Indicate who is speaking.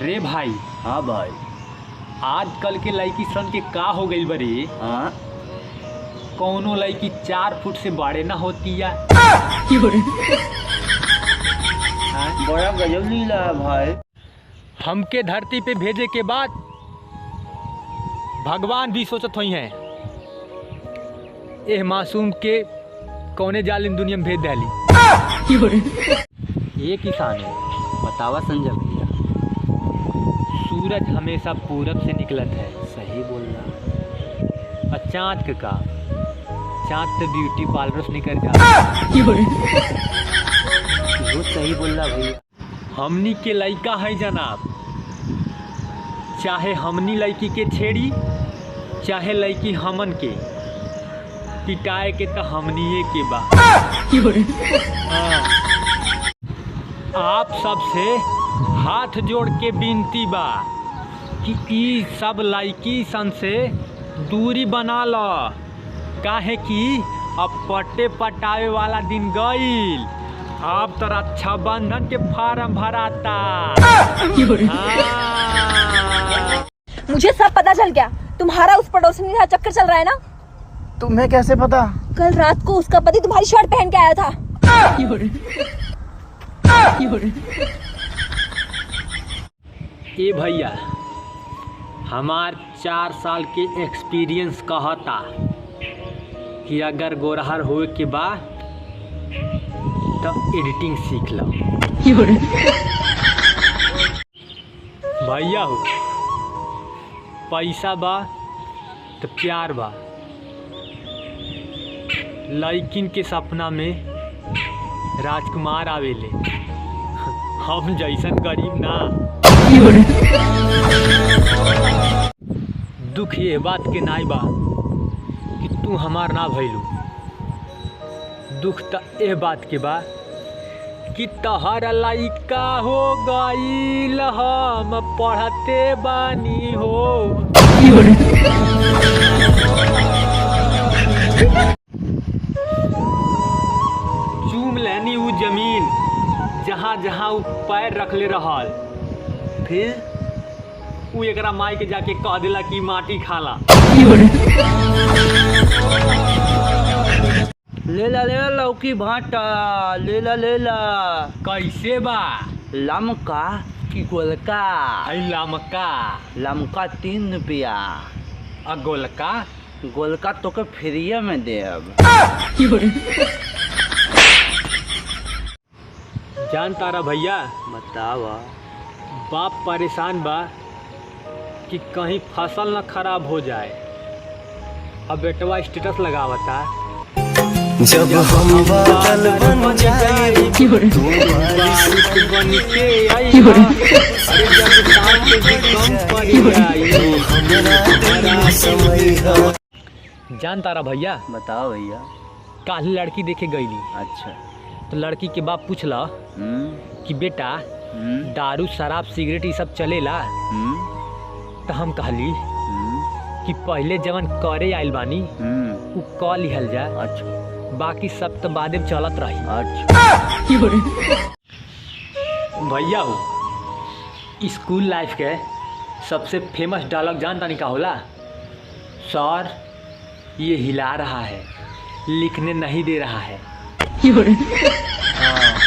Speaker 1: रे भाई।
Speaker 2: हाँ भाई।
Speaker 1: आजकल के लड़की सन के का हो गई बरे।
Speaker 2: हाँ
Speaker 1: कौनो लड़की 4 फुट से बड़े ना होती है।
Speaker 2: बड़ा गजब लीला है भाई।
Speaker 1: हमके धरती पे भेजे के बाद भगवान भी सोचत हुई हैं एह मासूम के कौने जालिम दुनिया में भेज डाली। ये किसान है
Speaker 2: बतावा संजय भैया।
Speaker 1: सूरज हमेशा पूरब से निकलत है।
Speaker 2: सही बोल रहा।
Speaker 1: और चाँद का चाँद तो ब्यूटी पार्लर से निकल जाता।
Speaker 2: वो सही बोल रहा भैया।
Speaker 1: हमनी के लड़का है जनाब, चाहे हमनी लड़की के छेड़ी चाहे लड़की हमन के पिटाए के तो हमनिए के बा। आप सबसे हाथ जोड़ के विनती बा कि ई सब लड़की सन से दूरी बना लो, काहे कि अब पट्टे पटावे वाला दिन गईल। अब तो रक्षाबंधन के फार्म भराता।
Speaker 3: मुझे सब पता चल गया। तुम्हारा उस पड़ोसी का चक्कर चल रहा है ना।
Speaker 2: तुम्हें कैसे पता?
Speaker 3: कल रात को उसका पति तुम्हारी शर्ट पहन के आया था।
Speaker 1: ए भैया, हमार 4 साल के एक्सपीरियंस कहता कि अगर गोरहर होए के बाद तो एडिटिंग सीख लो। भैया हो, पैसा बा तो प्यार बा। लड़किन के सपना में राजकुमार आवेले, हम जैसन गरीब ना। दुख ये बात के नाई बा कि तू हमार ना भइलू। दुख त ए बात के बा कि तहर लइका हो गईल, हम पढ़ते बानी हो। चूम लेनी उ जमीन जहाँ जहाँ उ पैर रखले रहल, फिर उ एकरा माई के जाके कह दिला कि माटी खाला।
Speaker 2: लेला लेला लौकी भाटा, लेला लेला।
Speaker 1: कैसे बा?
Speaker 2: लमका की गोलका?
Speaker 1: आई लमका।
Speaker 2: लमका 3 रुपया।
Speaker 1: आ गोलका?
Speaker 2: गोलका तो के फ्रीए में देब।
Speaker 1: जान तारा भैया,
Speaker 2: बतावा।
Speaker 1: बाप परेशान बा कि कहीं फसल न खराब हो जाए। अब बेटवा स्टेटस लगावता,
Speaker 4: जब हम बादल बन जाए
Speaker 1: तू बारिश बन के आई, अरे जब साथ के भी कम पड़ जाई
Speaker 4: हमारा समय है।
Speaker 1: जान तारा भैया,
Speaker 2: बताओ भैया।
Speaker 1: काली लड़की देखे गईली।
Speaker 2: अच्छा।
Speaker 1: तो लड़की के बाप पूछला कि बेटा दारू शराब सिगरेट ये सब चलेला? तो हम कहली कि पहले जवन करे आइल बानी उ क लिहल जा।
Speaker 2: अच्छा।
Speaker 1: बाकी सब तो बादे में चलत रही।
Speaker 2: अच्छा।
Speaker 1: भैया हो, स्कूल लाइफ के सबसे फेमस डायलॉग जानता नहीं का होला? सर ये हिला रहा है, लिखने नहीं दे रहा है। हाँ।